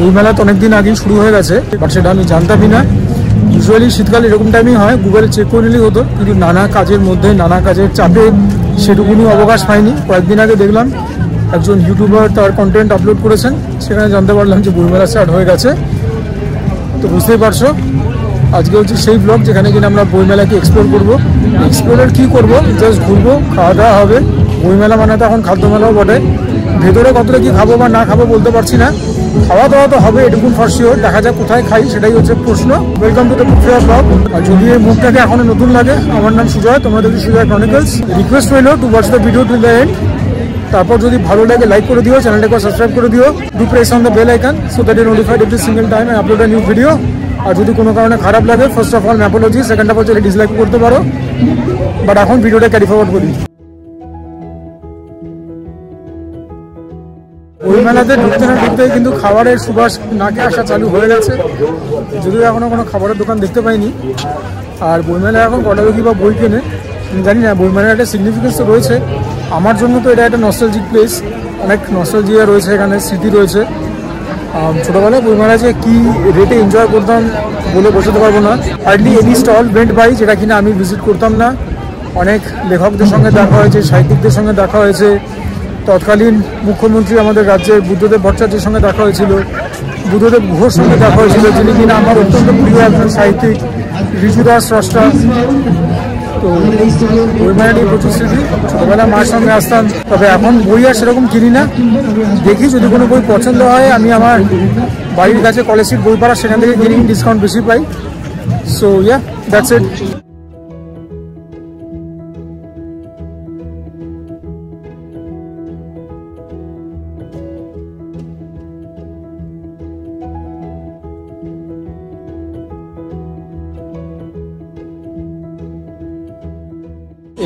বই মেলা তো অনেকদিন আগেই শুরু হয়ে গেছে, বাট সেটা আমি জানতামই না। ইউজুয়ালি শীতকাল এরকম টাইমই হয়, গুগলে চেক করে নিলেই হতো, কিন্তু নানা কাজের মধ্যে নানা কাজের চাপে সেটুকুনি অবকাশ পাইনি। কয়েকদিন আগে দেখলাম একজন ইউটিউবার তার কন্টেন্ট আপলোড করেছেন, সেখানে জানতে পারলাম যে বইমেলা স্টার্ট হয়ে গেছে। তো বুঝতেই পারছো আজকে হচ্ছে সেই ব্লগ যেখানে কিনা আমরা বইমেলাকে এক্সপ্লোর করবো। এক্সপ্লোরের কী করবো, জাস্ট ঘুরবো, খাওয়া দাওয়া হবে। বইমেলা মানে তো এখন খাদ্যমেলাও বটে। ভেতরে কতটা কি খাবো বা না খাবো বলতে পারছি না, খাওয়া দাওয়া তো হবে এটুকুন ফর শিওর। দেখা যাক কোথায় খাই, সেটাই হচ্ছে প্রশ্ন। Welcome to the book fair blog. আর যদি এই মুখটাকে এখনো নতুন লাগে, আমার নাম সুজয়, তোমরা দেখি সুজয় ক্রনিকলস। রিকোয়েস্ট রইল to watch the video till the end. তারপর যদি ভালো লাগে লাইক করে দিও, চ্যানেলটাকে সাবস্ক্রাইব করে দিও, do press on the bell icon so that you notified every single time I upload a new video. আর যদি কোনো কারণে খারাপ লাগে, first of all apology, second of all চলে ডিসলাইক করতে পারো, বাট এখন ভিডিওটা ক্যারি ফরওয়ার্ড করি। বইমেলাতে ঢুকতে না ঢুকতেই কিন্তু খাবারের সুবাস নাকে আসা চালু হয়ে গেছে, যদিও এখনও কোনো খাবারের দোকান দেখতে পাইনি। আর বইমেলা এখন কটা লোকই বা বই কেনে জানি না। বইমেলার একটা সিগনিফিকেন্স তো রয়েছে, আমার জন্য তো এটা একটা নস্টালজিক প্লেস, অনেক নস্টালজিয়া রয়েছে এখানে, স্মৃতি রয়েছে। ছোটোবেলায় বইমেলা যে কী রেটে এনজয় করতাম বলে বোঝাতে পারবো না। Hardly any stall went by যেটা কিনা আমি ভিজিট করতাম না। অনেক লেখকদের সঙ্গে দেখা হয়েছে, সাহিত্যিকদের সঙ্গে দেখা হয়েছে। তৎকালীন মুখ্যমন্ত্রী আমাদের রাজ্যের বুদ্ধদেব ভট্টাচার্যের সঙ্গে দেখা হয়েছিল, বুদ্ধদেব ঘোষের সঙ্গে দেখা হয়েছিল, যিনি কিনা আমার অত্যন্ত প্রিয় একজন সাহিত্যিক, ঋজুদাস স্রষ্টা। তো বইমেলা নিয়ে প্রচুর স্মৃতি। ছোটোবেলা মায়ের সঙ্গে আসতাম, তবে এখন বই আর সেরকম কিনি না। দেখি যদি কোনো বই পছন্দ হয়, আমি আমার বাড়ির কাছে কলেজ স্ট্রিট বইপাড়া, সেখান থেকে কিনি, ডিসকাউন্ট বেশি পাই। So yeah, that's it.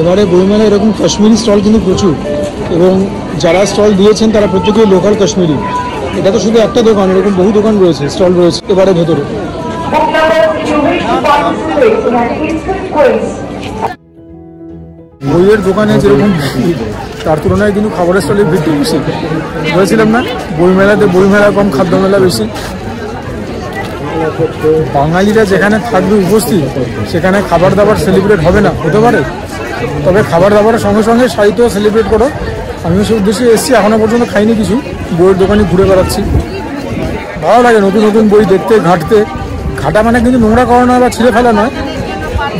এবারে বইমেলা এরকম কাশ্মীরি স্টল কিন্তু প্রচুর, এবং যারা স্টল দিয়েছেন তারা প্রত্যেকেই লোকাল কাশ্মীরি। এটা তো শুধু একটা দোকান, এরকম বহু দোকান রয়েছে, স্টল রয়েছে এবারে ভেতরে। বইয়ের দোকানে যেরকম ভিড়, তার তুলনায় কিন্তু খাবারের স্টলের ভিড় বেশি। বলেছিলাম না, বইমেলাতে বইমেলা কম, খাদ্যমেলা বেশি। বাঙালিরা যেখানে থাকবে উপস্থিত, সেখানে খাবার দাবার সেলিব্রেট হবে না, হতে পারে, তবে খাবার দাবারের সঙ্গে সঙ্গে সাহিত্য সেলিব্রেট করো। আমিও সেই উদ্দেশ্যে এসেছি, এখনও পর্যন্ত খাইনি কিছু, বইয়ের দোকানে ঘুরে বেড়াচ্ছি। ভালো লাগে নতুন নতুন বই দেখতে, ঘাঁটতে। ঘাটা মানে কিন্তু নোংরা করা নয় বা ছিঁড়ে ফেলা নয়,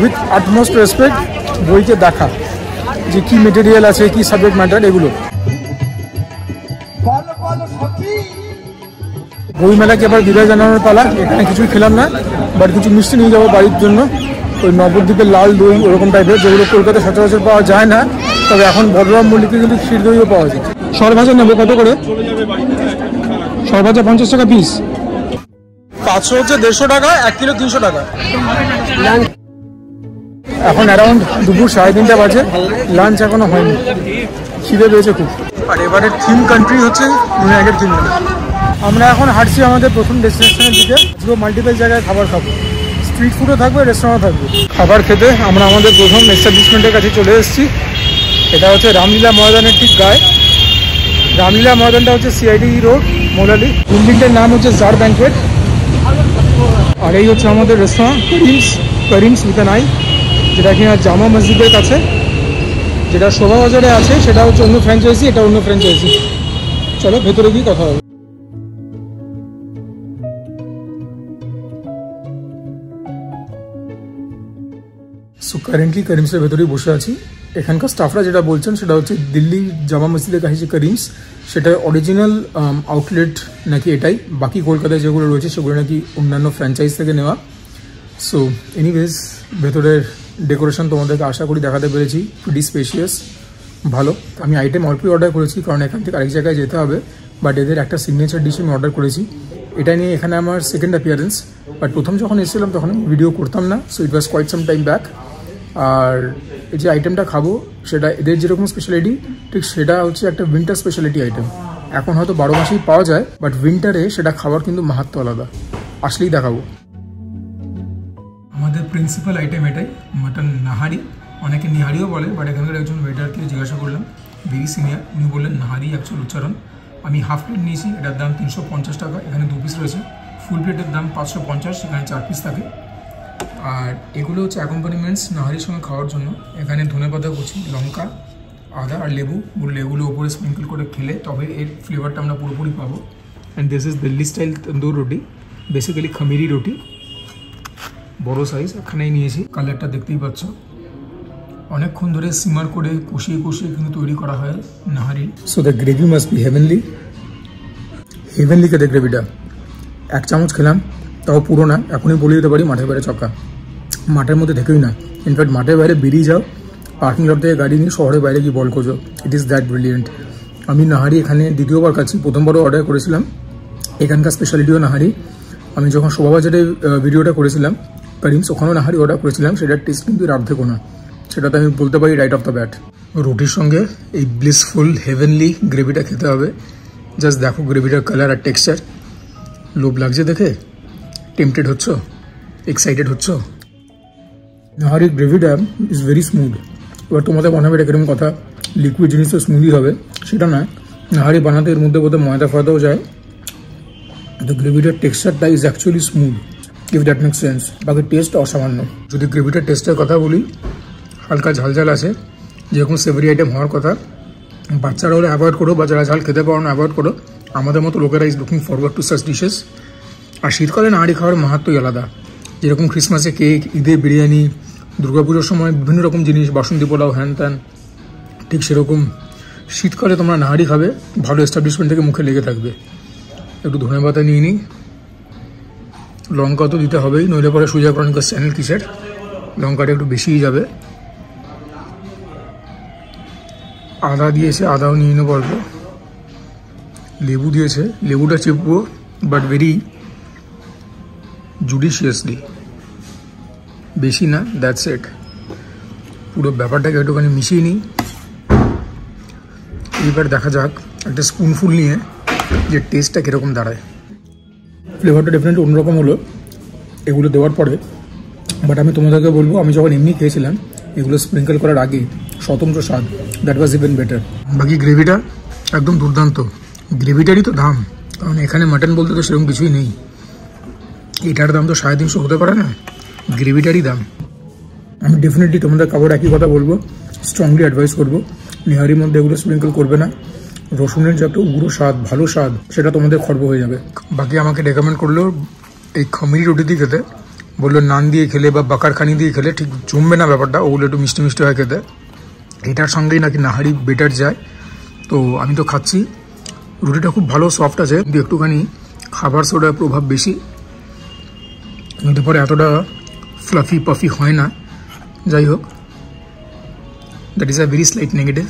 উইথ আটমোস্ট রেসপেক্ট বইকে দেখা, যে কী মেটেরিয়াল আছে, কী সাবজেক্ট ম্যাটার, এগুলো। বইমেলাকে এবার বিদায় জানানোর পালা। এখানে কিছুই খেলাম না, বাট কিছু মিষ্টি নিয়ে যাবো বাড়ির জন্য। ওই নবদ্বীপের লাল দই ওরকম টাইপের, যেগুলো কলকাতায় সচরাচর পাওয়া যায় না, তবে এখন বড়রাম মল্লিকে কিন্তু ক্ষীর দইও পাওয়া যায়। সরভাজা নেবো কত করে? সরভাজা 50 টাকা পিস, 500 হচ্ছে 150 টাকা, 1 কিলো 300 টাকা। এখন অ্যারাউন্ড দুপুর 3:30 বাজে, লাঞ্চ এখনো হয়নি, খিদে পেয়েছে খুব। আর এবারে থিম কান্ট্রি হচ্ছে বিনায়কের থিম। আমরা এখন হাঁটছি আমাদের প্রথম ডেস্টিনেশনের দিকে, পুরো মাল্টিপল জায়গায় খাবার খাবো, স্ট্রিট ফুডও থাকবে, রেস্টুরেন্টও থাকবে। খাবার খেতে আমরা আমাদের প্রথম এস্টাবলিশমেন্টের কাছে চলে এসেছি। এটা হচ্ছে রামলীলা ময়দানের ঠিক গায়ে। রামলীলা ময়দানটা হচ্ছে সিআইডি রোড, মোলালি। বিল্ডিংটার নাম হচ্ছে জার ব্যাঙ্কোয়েট। আর এই হচ্ছে আমাদের restaurant, Karim's with an I, যেটা কিনা জামা মসজিদের কাছে। যেটা শোভাবাজারে আছে সেটা হচ্ছে অন্য ফ্র্যাঞ্চাইজি, এটা অন্য ফ্র্যাঞ্চাইজি। চলো ভেতরে গিয়ে কথা হবে। সো কারেন্টলি করিমসের ভেতরেই বসে আছি। এখানকার স্টাফরা যেটা বলছেন সেটা হচ্ছে দিল্লি জামা মসজিদের কাছে যে করিমস, সেটার অরিজিনাল আউটলেট নাকি এটাই। বাকি কলকাতায় যেগুলো রয়েছে সেগুলো নাকি অন্যান্য ফ্র্যাঞ্চাইজ থেকে নেওয়া। সো এনিওয়েজ, ভেতরের ডেকোরেশন তোমাদেরকে আশা করি দেখাতে পেরেছি, প্রিটি স্পেশিয়াস, ভালো। আমি আইটেম অল্পই অর্ডার করেছি, কারণ এখান থেকে আরেক জায়গায় যেতে হবে, বাট এদের একটা সিগনেচার ডিশ আমি অর্ডার করেছি। এটা নিয়ে এখানে আমার সেকেন্ড অ্যাপিয়ারেন্স, বাট প্রথম যখন এসেছিলাম তখন আমি ভিডিও করতাম না, so it was quite some time back. আর এই যে আইটেমটা খাবো, সেটা এদের যেরকম স্পেশালিটি, ঠিক সেটা হচ্ছে একটা উইন্টার স্পেশালিটি আইটেম। এখন হয়তো 12 মাসেই পাওয়া যায়, বাট উইন্টারে সেটা খাবার কিন্তু মাহাত্ম্য আলাদা, আসলেই দেখাবো। আমাদের প্রিন্সিপাল আইটেম এটাই, মাটন নাহারি। অনেকে নিহারিও বলে, বাট এখানকার একজন ওয়েটারকে জিজ্ঞাসা করলাম, ভেরি সিনিয়র, উনি বললেন নাহারি অ্যাকচুয়াল উচ্চারণ। আমি হাফ প্লেট নিয়েছি, এটার দাম 350 টাকা। এখানে 2 পিস রয়েছে। ফুল প্লেটের দাম 550, এখানে 4 পিস থাকে। আর এগুলো হচ্ছে অ্যাকম্পানিমেন্টস নাহারির সঙ্গে খাওয়ার জন্য। এখানে ধনেপাতা কুচি, লঙ্কা, আদা আর লেবু, এগুলো ওপরে স্প্রিঙ্কল করে খেলে তবে এর ফ্লেভারটা আমরা পুরোপুরি পাবো। And this is Delhi style tandoor roti, basically Khamenei রুটি, বড় সাইজ। এখানেই নিয়েছি, কালারটা দেখতেই পাচ্ছ। অনেকক্ষণ ধরে সিমার করে কষিয়ে কিন্তু তৈরি করা হয় nihari. So the gravy must be heavenly. Heavenly খেতে গ্রেভিটা। 1 চামচ খেলাম, তাও পুরো না। এখনই বলে দিতে পারি মাঠের বাইরে চক্কা। মাঠের মধ্যে থেকেই না, ইনফ্যাক্ট মাঠের বাইরে বেরিয়ে যাও, পার্কিং লট থেকে গাড়ি নিয়ে শহরের বাইরে গিয়ে বল খোঁজো। It is that brilliant. আমি নাহারি এখানে দ্বিতীয়বার খাচ্ছি। প্রথমবারও অর্ডার করেছিলাম। এখানকার স্পেশালিটিও নাহারি। আমি যখন শোভাবাজারে ভিডিওটা করেছিলাম করিমস, ওখানেও নাহারি অর্ডার করেছিলাম। সেটার টেস্ট কিন্তু এর অর্ধেকও না, সেটা তো আমি বলতে পারি রাইট অফ দ্য ব্যাট। রুটির সঙ্গে এই ব্লিসফুল হেভেনলি গ্রেভিটা খেতে হবে। জাস্ট দেখো গ্রেভিটার কালার আর টেক্সচার। লোভ লাগছে দেখে? টেম্পটেড হচ্ছ? এক্সাইটেড হচ্ছ? নাহারির গ্রেভিটা ইজ ভেরি স্মুথ। এবার তোমাদের মনে হবে এটা কিরকম কথা, লিকুইড জিনিস তো স্মুথই হবে, সেটা না। নাহারি বানাতে এর মধ্যে বোধহয় ময়দা ফয়দাও যায়। তো গ্রেভিটার টেক্সচারটা is actually smooth, if that makes sense. বাকি টেস্ট অসামান্য। যদি গ্রেভিটার টেস্টের কথা বলি, হালকা ঝালঝাল আছে, যেরকম সেভারি আইটেম হওয়ার কথা। বাচ্চারা হলে অ্যাভয়েড করো, বা যারা ঝাল খেতে পারো না অ্যাভয়েড করো। আমাদের মতো লোকেরা is looking forward to such dishes. আর শীতকালে নাহারি খাওয়ার মাহাত্মই আলাদা। যেরকম ক্রিসমাসে কেক, ঈদে বিরিয়ানি, দুর্গাপুজোর সময় বিভিন্ন রকম জিনিস, বাসন্তী পোলাও, হ্যান ত্যান, ঠিক সেরকম শীতকালে তোমরা নাহারি খাবে, ভালো এস্টাবলিশমেন্ট থেকে মুখে লেগে থাকবে। একটু ধনেপাতা নিয়ে নিই, লঙ্কা তো দিতে হবেই, নইলে পরে সুজা ক্রনিকস চ্যানেল কিসের। লঙ্কাটা একটু বেশিই যাবে। আদা দিয়েছে, আদাও নিয়ে নেবো অল্প। লেবু দিয়েছে, লেবুটা চিপবো, বাট ভেরি জুডিশিয়াসলি, বেশি না। That's it. পুরো ব্যাপারটাকে একটুখানি মিশিয়ে নিই। এইবার দেখা যাক একটা স্পুনফুল নিয়ে যে টেস্টটা কীরকম দাঁড়ায়। ফ্লেভারটা ডেফিনেটলি অন্যরকম হলো এগুলো দেওয়ার পরে। বাট আমি তোমাদেরকে বলবো, আমি যখন এমনি খেয়েছিলাম এগুলো স্প্রিঙ্কল করার আগে, স্বতন্ত্র স্বাদ, দ্যাট ওয়াজ ইভেন বেটার। বাকি গ্রেভিটা একদম দুর্দান্ত। গ্রেভিটারই তো দাম, কারণ এখানে মাটন বলতে তো সেরকম কিছুই নেই। এটার দাম তো 350 হতে পারে না, গ্রেভিটারই দাম। আমি ডেফিনেটলি তোমাদের কাপড় একই কথা বলবো, স্ট্রংলি অ্যাডভাইস করবো, নিহারির মধ্যে এগুলো স্প্রিঙ্কল করবে না। রসুনের যে একটা উগ্র স্বাদ, ভালো স্বাদ, সেটা তোমাদের খর্ব হয়ে যাবে। বাকি আমাকে রেকমেন্ড করলো এই খামিরি রুটি দিয়ে খেতে। বললো নান দিয়ে খেলে বা বাকারখানি দিয়ে খেলে ঠিক জমবে না ব্যাপারটা, ওগুলো একটু মিষ্টি মিষ্টি হয় খেতে। এটার সঙ্গেই নাকি নাহারি বেটার যায়। তো আমি তো খাচ্ছি, রুটিটা খুব ভালো সফট আছে, কিন্তু একটুখানি খাবার সোডার প্রভাব বেশি, কিন্তু পরে এতটা ফ্লাফি পাফি হয় না। যাই হোক, that is a very slight negative.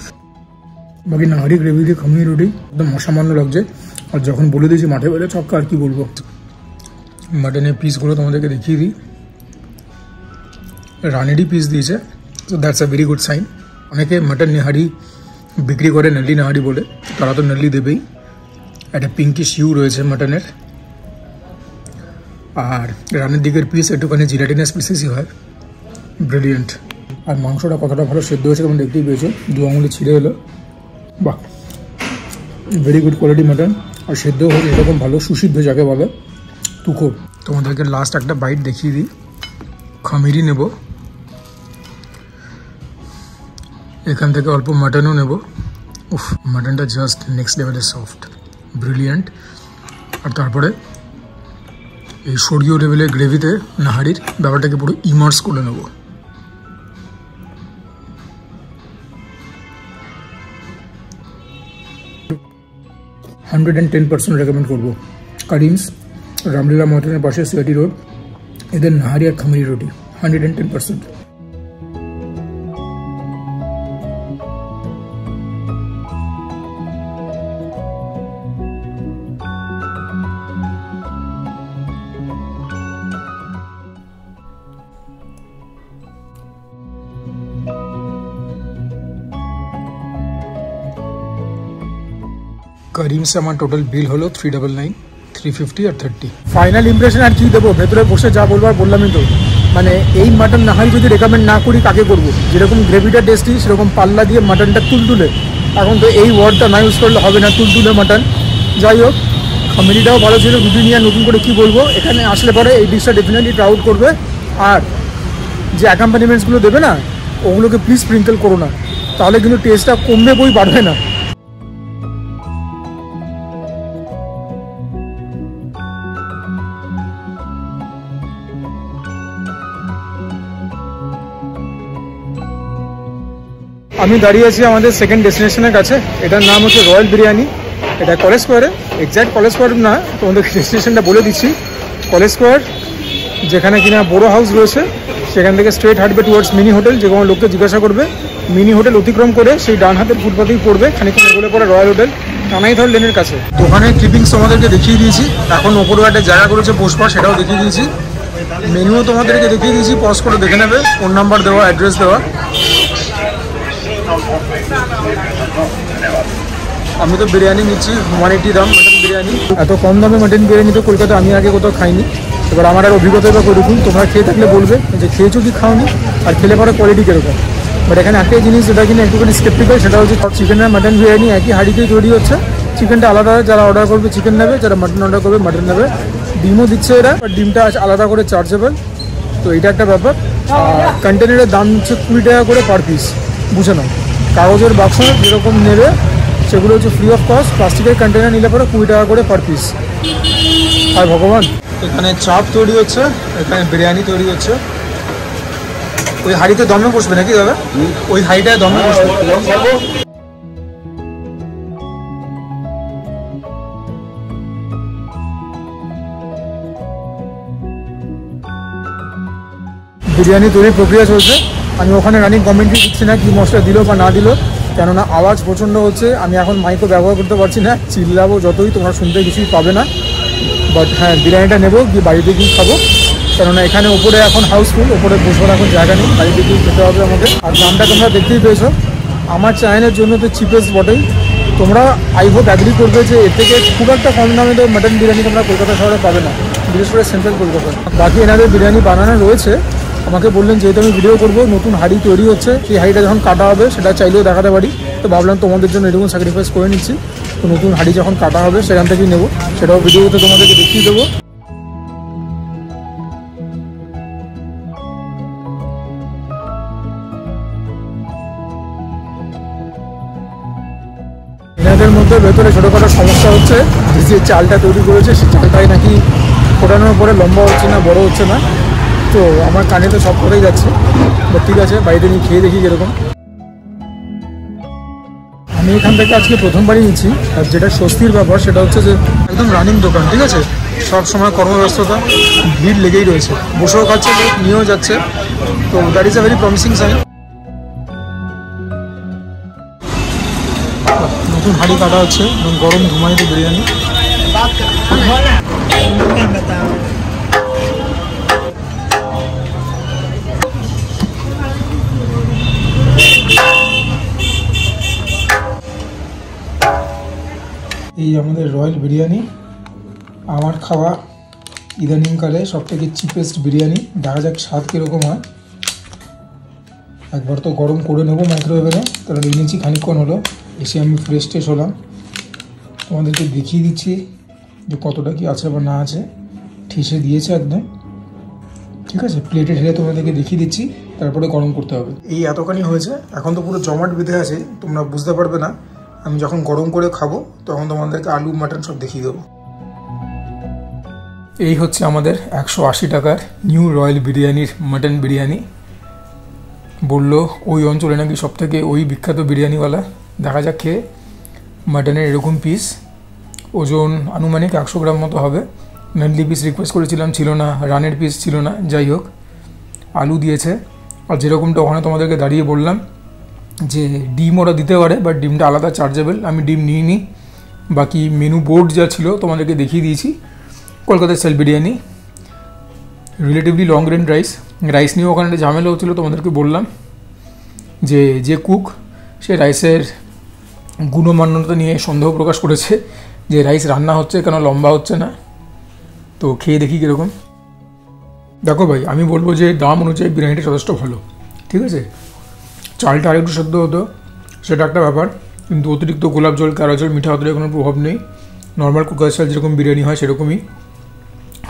বাকি নাহারি গ্রেভি দিয়ে খামিরি রুটি একদম অসামান্য লাগছে। আর যখন বলে দিয়েছি মাঠে বাইরে ছক্কা, আর কি বলবো। মাটনের পিসগুলো তোমাদেরকে দেখিয়ে দিই। রানেরই পিস দিয়েছে, তো that's a very good sign. অনেকে মাটন নাহারি বিক্রি করে নল্লি নাহারি বলে, তারা তো নল্লি দেবেই। একটা পিঙ্কিশ হিউ রয়েছে মাটনের। আর রানের দিকের পিস একটুখানি জিরাটিনাস পিসেসই হয়। ব্রিলিয়েন্ট। আর মাংসটা কতটা ভালো সেদ্ধ হয়েছে তোমরা দেখতেই পেয়েছো, 2 আঙুলে ছিঁড়ে এলো। বাহ, ভেরি গুড কোয়ালিটি মাটন। আর সেদ্ধ হয়েছে এরকম ভালো, সুসিদ্ধ যাকে বলে, তুখোর। তোমাদেরকে লাস্ট একটা বাইট দেখিয়ে দিই। খামিরি নেব, এখান থেকে অল্প মাটনও নেব। উফ, মাটনটা জাস্ট নেক্সট লেভেলের সফট, ব্রিলিয়েন্ট। আর তারপরে এই সরিয় লেভেলের গ্রেভিতে নাহারির ব্যাপারটাকে পুরো ইমার্স করে নেব। $110% রেকমেন্ড করবো। কারিমস, রামলীলা ময়দানের পাশে, সিআইটি রোড, এদের নাহারি আর খামিরি রুটি 110%। করিমসে আমার টোটাল বিল হলো 399, 350 আর 30। ফাইনাল ইমপ্রেশন আর কি দেবো, ভেতরে বসে যা বলবার বললামই তো। মানে এই মাটন নাহারি যদি রেকমেন্ড না করি কাকে করবো? যেরকম গ্রেভিটা টেস্টি, সেরকম পাল্লা দিয়ে মাটনটা তুলতুলে। এখন তো এই ওয়ার্ডটা না ইউজ করলে হবে না, তুলতুলে মাটন। যাই হোক, কমেডিটাও ভালো ছিল। রুটি নিয়ে নতুন করে কি বলবো, এখানে আসলে পরে এই ডিশটা ডেফিনেটলি প্রাউড করবে। আর যে অ্যাকম্পানিমেন্টসগুলো দেবে না, ওগুলোকে প্লিজ স্প্রিঙ্কেল করো না, তাহলে কিন্তু টেস্টটা কমবে বই বাড়বে না। আমি দাঁড়িয়ে আছি আমাদের সেকেন্ড ডেস্টিনেশনের কাছে। এটার নাম হচ্ছে রয়্যাল বিরিয়ানি। এটা কলেজ স্কোয়ারে, এক্স্যাক্ট কলেজ স্কোয়ার না, তোমাদের ডেস্টিনেশনটা বলে দিচ্ছি। কলেজ স্কোয়ার, যেখানে কিনা বড়ো হাউস রয়েছে, সেখান থেকে স্ট্রেট হাঁটবে টুয়ার্ডস মিনি হোটেল। যে কোনো লোককে জিজ্ঞাসা করবে, মিনি হোটেল অতিক্রম করে সেই ডান হাতের ফুটপাতেই পড়বে, খানিকক্ষণ এগোলে পরে রয়্যাল হোটেল, কানাইথল লেনের কাছে। দোকানের ক্লিপিংস তোমাদেরকে দেখিয়ে দিয়েছি। এখন ওপরেও একটা জায়গা করেছে বসবার, সেটাও দেখিয়ে দিয়েছি। মেনুও তোমাদেরকে দেখিয়ে দিয়েছি, পজ করে দেখে নেবে, ফোন নাম্বার দেওয়া, অ্যাড্রেস দেওয়া। আমি তো বিরিয়ানি নিচ্ছি 180 দাম মাটন বিরিয়ানি। এত কম দামে মাটন বিরিয়ানি তো কলকাতা আমি আগে কোথাও খাইনি। এবার আমার আর অভিজ্ঞতা বা করুন, তোমরা খেয়ে থাকলে বলবে যে খেয়েছো কি খাওনি, আর খেলে পরে কোয়ালিটি কীরকম। বাট এখানে একটাই জিনিস যেটা কিনা একটুখানি স্কেপটিক্যাল, সেটা হচ্ছে চিকেন আর মাটন বিরিয়ানি একই হাঁড়িতেই তৈরি হচ্ছে। চিকেনটা আলাদা, যারা অর্ডার করবে চিকেন নেবে, যারা মাটন অর্ডার করবে মাটন নেবে। ডিমও দিচ্ছে এরা, বাট ডিমটা আলাদা করে চার্জেবল। তো এটা একটা ব্যাপার। কন্টেনারের দাম হচ্ছে 20 টাকা করে পার পিস, বুঝে নাও। কাগজের বাক্স যেরকম নেবে সেগুলো হচ্ছে ফ্রি অফ কস্ট। প্লাস্টিকের কন্টেনার নিলে পরে 20 টাকা করে পার পিস। আর ভগবান, এখানে চাপ তৈরি হচ্ছে, এখানে বিরিয়ানি তৈরি হচ্ছে। ওই হাঁড়িতে দমে বসবে নাকি দাদা? ওই হাঁড়িটায় দমে বসবে। বিরিয়ানি তৈরির প্রক্রিয়া চলছে। আমি ওখানে রানিং কমেন্ট্রি দিচ্ছি না কি মশলা দিল বা না দিল, কেননা আওয়াজ প্রচণ্ড হচ্ছে। আমি এখন মাইকও ব্যবহার করতে পারছি না, চিল্লাবো যতই, তোমরা শুনতে কিছুই পাবে না। বাট হ্যাঁ, বিরিয়ানিটা নেবো, গিয়ে বাড়িতে গিয়ে খাবো, কেননা এখানে ওপরে এখন হাউসফুল, ওপরে বসবার এখন জায়গা নেই, বাড়িতে গিয়ে খেতে হবে আমাদের। আর দামটা তোমরা দেখতেই পেয়েছো, আমার চ্যানেলের জন্য তো চিপেস্ট বটেই। তোমরা আই হোপ অ্যাগ্রি করবে যে এর থেকে খুব একটা কম দামে তো মাটন বিরিয়ানি তোমরা কলকাতা শহরে পাবে না, বিশেষ করে সেন্ট্রাল কলকাতা। বাকি এনাদের বিরিয়ানি বানানো রয়েছে। আমাকে বললেন যেহেতু আমি ভিডিও করবো, নতুন হাঁড়ি তৈরি হচ্ছে, সেই হাঁড়িটা যখন কাটা হবে সেটা চাইলেও দেখাতে পারি। তো ভাবলাম তোমাদের জন্য এরকম স্যাক্রিফাইস করে নিচ্ছি। তো নতুন হাঁড়ি যখন কাটা হবে সেখান থেকেই নেবো, সেটাও ভিডিওতে তোমাদেরকে দেখিয়ে দেবো। এনাদের মধ্যে ভেতরে ছোটোখাটো সমস্যা হচ্ছে, যে চালটা তৈরি করেছে সেই চালটাই নাকি ফোটানোর পরে লম্বা হচ্ছে না, বড় হচ্ছে না। তো আমার কানে তো সব করেই যাচ্ছে, বাট ঠিক আছে, বাড়িতে নিয়ে খেয়ে দেখি কীরকম। আমি এখান থেকে আজকে প্রথমবারই নিচ্ছি। আর যেটা স্বস্তির ব্যাপার সেটা হচ্ছে যে একদম রানিং দোকান, ঠিক আছে, সব সময় কর্মব্যস্ততা, ভিড় লেগেই রয়েছে, বসেও খাচ্ছে, লোক নিয়েও যাচ্ছে। তো that is a very promising sign. নতুন হাঁড়ি কাটা হচ্ছে এবং গরম ধুমাইতে বিরিয়ানি। এই আমাদের রয়্যাল বিরিয়ানি, আমার খাওয়া ইদানিংকালে সবথেকে চিপেস্ট বিরিয়ানি। দেখা যাক স্বাদ কীরকম হয়। একবার তো গরম করে নেবো মাইক্রোওয়েভে, তাহলে এনেছি খানিকক্ষণ হলো, এসে আমি ফ্রেশ ট্রেশ হলাম। তোমাদেরকে দেখিয়ে দিচ্ছি যে কতটা কি আছে বা না আছে। ঠেসে দিয়েছে একদম, ঠিক আছে, প্লেটে ঢেলে তোমাদেরকে দেখিয়ে দিচ্ছি, তারপরে গরম করতে হবে। এই এতখানি হয়েছে, এখন তো পুরো জমাট বেঁধে আছে, তোমরা বুঝতে পারবে না। আমি যখন গরম করে খাবো তখন তোমাদেরকে আলু মাটন সব দেখিয়ে দেবো। এই হচ্ছে আমাদের 180 টাকার নিউ রয়্যাল বিরিয়ানির মাটন বিরিয়ানি। বললো ওই অঞ্চলে নাকি সব থেকে ওই বিখ্যাত বিরিয়ানিওয়ালা। দেখা যাক খেয়ে। মাটনের এরকম পিস, ওজন আনুমানিক 100 গ্রাম মতো হবে। নানলি পিস রিকোয়েস্ট করেছিলাম, ছিল না, রানের পিস ছিল না, যাই হোক। আলু দিয়েছে, আর যেরকমটা ওখানে তোমাদেরকে দাঁড়িয়ে বললাম যে ডিম ওরা দিতে পারে, বাট ডিমটা আলাদা চার্জেবল, আমি ডিম নিইনি। বাকি মেনু বোর্ড যা ছিল তোমাদেরকে দেখিয়ে দিয়েছি। কলকাতার style biryani, relatively long grain rice নিয়ে ওখানে একটা ঝামেলা হচ্ছিলো, তোমাদেরকে বললাম যে কুক সে রাইসের গুণমান্যতা নিয়ে সন্দেহ প্রকাশ করেছে যে রাইস রান্না হচ্ছে কেন লম্বা হচ্ছে না। তো খেয়ে দেখি কীরকম। দেখো ভাই, আমি বলবো যে দাম অনুযায়ী বিরিয়ানিটা যথেষ্ট ভালো, ঠিক আছে। চালটা আরেকটু সেদ্ধ হতো, সেটা একটা ব্যাপার, কিন্তু অতিরিক্ত গোলাপ জল, কারা জল, মিঠা অতটা কোনো প্রভাব নেই। নর্মাল কলকাতা স্টাইল যেরকম বিরিয়ানি হয় সেরকমই,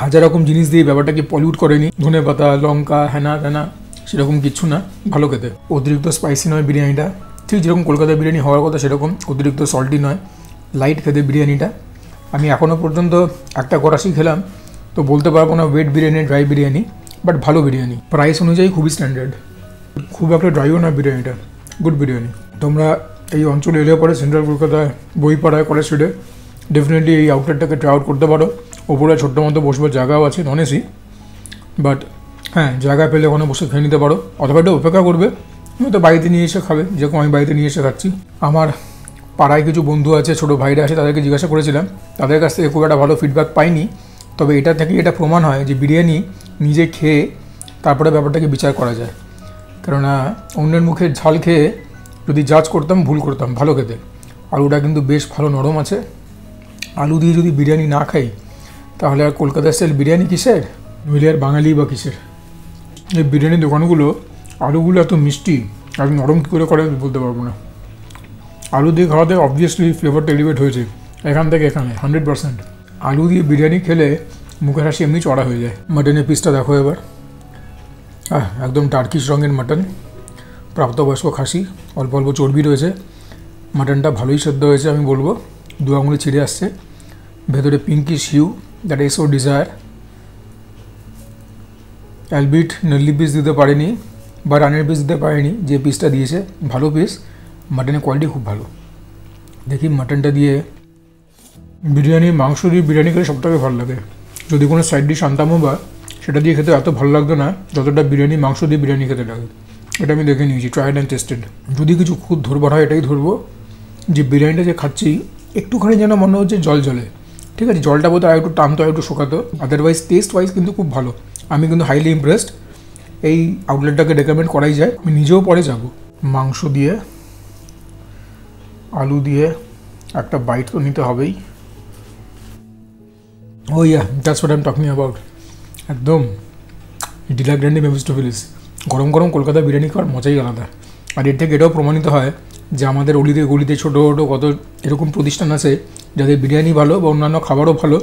হাজার রকম জিনিস দিয়ে ব্যাপারটাকে পলিউট করেনি, ধনে পাতা লঙ্কা হ্যানা ত্যানা সেরকম কিচ্ছু না, ভালো খেতে। অতিরিক্ত স্পাইসি নয় বিরিয়ানিটা, ঠিক যেরকম কলকাতার বিরিয়ানি হওয়ার কথা সেরকম, অতিরিক্ত সল্টি নয়, লাইট খেতে বিরিয়ানিটা। আমি এখনও পর্যন্ত একটা করাশি খেলাম, তো বলতে পারবো না wet biryani dry biryani, but ভালো বিরিয়ানি, প্রাইস অনুযায়ী খুবই স্ট্যান্ডার্ড, খুব একটা ড্রাইও না বিরিয়ানিটা, গুড বিরিয়ানি। তোমরা এই অঞ্চলে এলে পরে সেন্ট্রাল কলকাতায় বইপাড়ায় কলেজ স্ট্রিটে ডেফিনেটলি এই আউটলেটটাকে ট্রাই আউট করতে পারো। ওপরে ছোট্ট মতো বসবার জায়গাও আছে, নন এসি, বাট হ্যাঁ জায়গা পেলে ওখানে বসে খেয়ে নিতে পারো, অথবা এটা অপেক্ষা করবে, হয়তো বাড়িতে নিয়ে এসে খাবে, যেরকম আমি বাড়িতে নিয়ে এসে খাচ্ছি। আমার পাড়ায় কিছু বন্ধু আছে, ছোটো ভাইরা আছে, তাদেরকে জিজ্ঞাসা করেছিলাম, তাদের কাছ থেকে খুব একটা ভালো ফিডব্যাক পাইনি। তবে এটা থেকে এটা প্রমাণ হয় যে বিরিয়ানি নিজে খেয়ে তারপরে ব্যাপারটাকে বিচার করা যায়, কেননা অন্যের মুখে ঝাল খেয়ে যদি জাজ করতাম ভুল করতাম। ভালো খেতে, আলুটা কিন্তু বেশ ভালো নরম আছে। আলু দিয়ে যদি বিরিয়ানি না খাই তাহলে আর কলকাতা স্টাইল বিরিয়ানি কিসের, নইলে আর বাঙালি বা কিসের। এই বিরিয়ানির দোকানগুলো আলুগুলো এত মিষ্টি আর নরম কী করে বলতে পারবো না। আলু দিয়ে খাওয়াতে অবভিয়াসলি ফ্লেভারটা এলিভেট হয়েছে এখান থেকে এখানে 100%। আলু দিয়ে বিরিয়ানি খেলে মুখের হাসি এমনি চড়া হয়ে যায়। মাটনের পিসটা দেখো এবার, একদম টার্কিশ রঙের মাটন, প্রাপ্তবয়স্ক খাসি, অল্প অল্প চর্বি রয়েছে, মাটনটা ভালোই সেদ্ধ হয়েছে আমি বলবো, 2 আঙুলে ছিঁড়ে আসছে, ভেতরে পিঙ্কি শিউ, that is so desire. Albeit nalli piece দিতে পারেনি বা রানের পিস দিতে পারেনি, যে পিসটা দিয়েছে ভালো পিস, মাটনের কোয়ালিটি খুব ভালো। দেখি মাটনটা দিয়ে বিরিয়ানি, মাংস দিয়ে বিরিয়ানি খেলে সবথেকে ভালো লাগে। যদি কোনো সাইড ডিশ আনতামও বা সেটা দিয়ে খেতে এত ভালো লাগতো না যতটা বিরিয়ানি মাংস দিয়ে বিরিয়ানি খেতে লাগে। এটা আমি দেখে নিয়েছি, ট্রাইড অ্যান্ড টেস্টেড। যদি কিছু খুব ধরবার হয় এটাই ধরবো যে বিরিয়ানিটা যে খাচ্ছি একটুখানি যেন মনে হচ্ছে জল জলে, ঠিক আছে, জলটা বোধহয় আর একটু টানতো আর একটু শোকাতো, আদারওয়াইজ টেস্ট ওয়াইজ কিন্তু খুব ভালো। আমি কিন্তু হাইলি ইমপ্রেসড, এই আউটলেটটাকে রেকমেন্ড করাই যায়, আমি নিজেও পরে যাব। মাংস দিয়ে আলু দিয়ে একটা বাইট তো নিতে হবেই। Oh yeah, that's what I am talking about. একদম ডিলার গ্র্যান্ডি মেফিস্টোফেলিস। গরম গরম কলকাতা বিরিয়ানি খাওয়ার মজাই আলাদা। আর এর থেকে এটাও প্রমাণিত হয় যে আমাদের অলিতে গলিতে ছোটো ছোটো কত এরকম প্রতিষ্ঠান আছে যাদের বিরিয়ানি ভালো বা অন্যান্য খাবারও ভালো,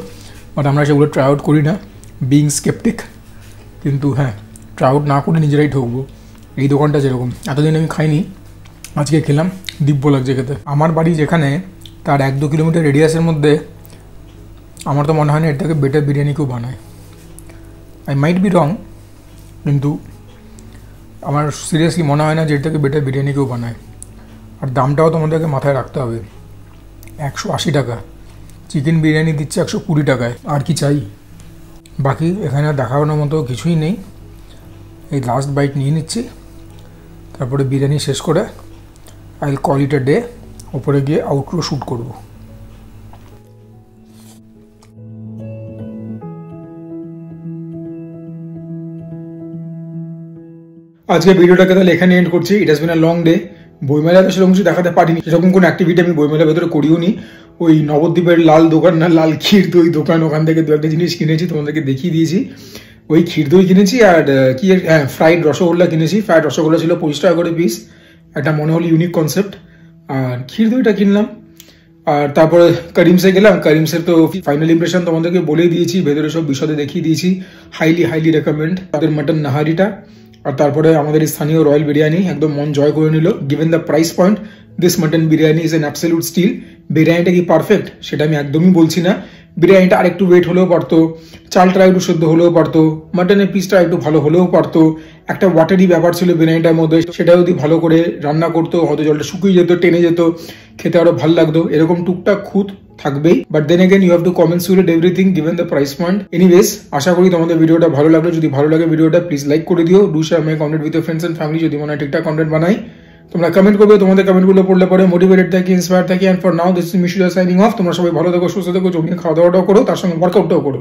বাট আমরা সেগুলো ট্রাই আউট করি না, বিং স্কেপটিক। কিন্তু হ্যাঁ, ট্রাই আউট না করে নিজেরাই ঠকবো। এই দোকানটা যেরকম এতদিন আমি খাইনি, আজকে খেলাম, দিব্য লাগছে খেতে। আমার বাড়ি যেখানে তার 1-2 কিলোমিটার রেডিয়াসের মধ্যে আমার তো মনে হয় না এর থেকে বেটার বিরিয়ানি কেউ বানায়। আই মাইট বি রং, কিন্তু আমার সিরিয়াসলি মনে হয় না যে এর থেকে বেটার বিরিয়ানি কেউ বানায়। আর দামটাও তোমাদেরকে মাথায় রাখতে হবে, 180 টাকা। চিকেন বিরিয়ানি দিচ্ছে 120 টাকায়, আর কি চাই। বাকি এখানে দেখানোর মতো কিছুই নেই। এই লাস্ট বাইট নিয়ে নিচ্ছি, তারপরে বিরিয়ানি শেষ করে I will call it a day. ওপরে গিয়ে আউটরো শ্যুট করব। আজকে ভিডিওটাকে তাহলে এখানে এন্ড করছি। It has been a long day. বইমেলাতে সেরকম কিছু দেখাতে পারিনি, সেরকম কোনো অ্যাক্টিভিটি আমি বইমেলার ভেতরে করিও নি। ওই নবদ্বীপের লাল দোকান না লাল ক্ষীর দই দোকান, ওখান থেকে 2-1টা জিনিস কিনেছি, তোমাদেরকে দেখিয়ে দিয়েছি। ওই ক্ষীর দই কিনেছি আর কি ফ্রাইড রসগোল্লা কিনেছি। ফ্রাইড রসগোল্লা ছিল 25 টাকা করে পিস, একটা মনে হলো ইউনিক কনসেপ্ট। আর ক্ষীর দইটা কিনলাম। আর তারপরে করিমসে গেলাম। করিমসের তো ফাইনাল ইমপ্রেশন তোমাদেরকে বলেই দিয়েছি, ভেতরে সব বিশদে দেখিয়ে দিয়েছি। হাইলি রেকমেন্ড তাদের মাটন নাহারিটা। আর তারপরে আমাদের স্থানীয় রয়্যাল বিরিয়ানি একদম মন জয় করে নিল। Given the price point, this mutton biryani is an absolute steal. বিরিয়ানিটা কি পারফেক্ট সেটা আমি একদমই বলছি না। বিরিয়ানিটা আরেকটু ওয়েট হলেও পারতো, চালটা একটু সেদ্ধ হলেও পারতো, মাটনের পিসটা একটু ভালো হলেও পারতো, একটা ওয়াটারি ব্যাপার ছিল বিরিয়ানিটার মধ্যে, সেটা যদি ভালো করে রান্না করতো হয়তো জলটা শুকিয়ে যেত, টেনে যেত, খেতে আরো ভালো লাগতো। এরকম টুকটাক খুঁত থাকবেই, but then again you have to commensurate everything given the price point. Anyways, আশা করি তোমাদের ভিডিওটা ভালো লাগলো। যদি ভালো লাগে ভিডিওটা প্লিজ লাইক করে দিও। Do share my content with friends and family. যদি মনে হয় ঠিকঠাক কন্টেন্ট বানাই, তোমরা কমেন্ট করবে। তোমাদের কমেন্টগুলো পড়লে পরে মোটিভেটেড থাকি, ইন্সপায়ার থাকি। And for now this is মিশুদা সাইনিং অফ। তোমরা সবাই ভালো থাকো, সুস্থ থাকো, জমিয়ে খাওয়া দাওয়াটাও করো, তার সঙ্গে ওয়ার্কআউটটাও করো।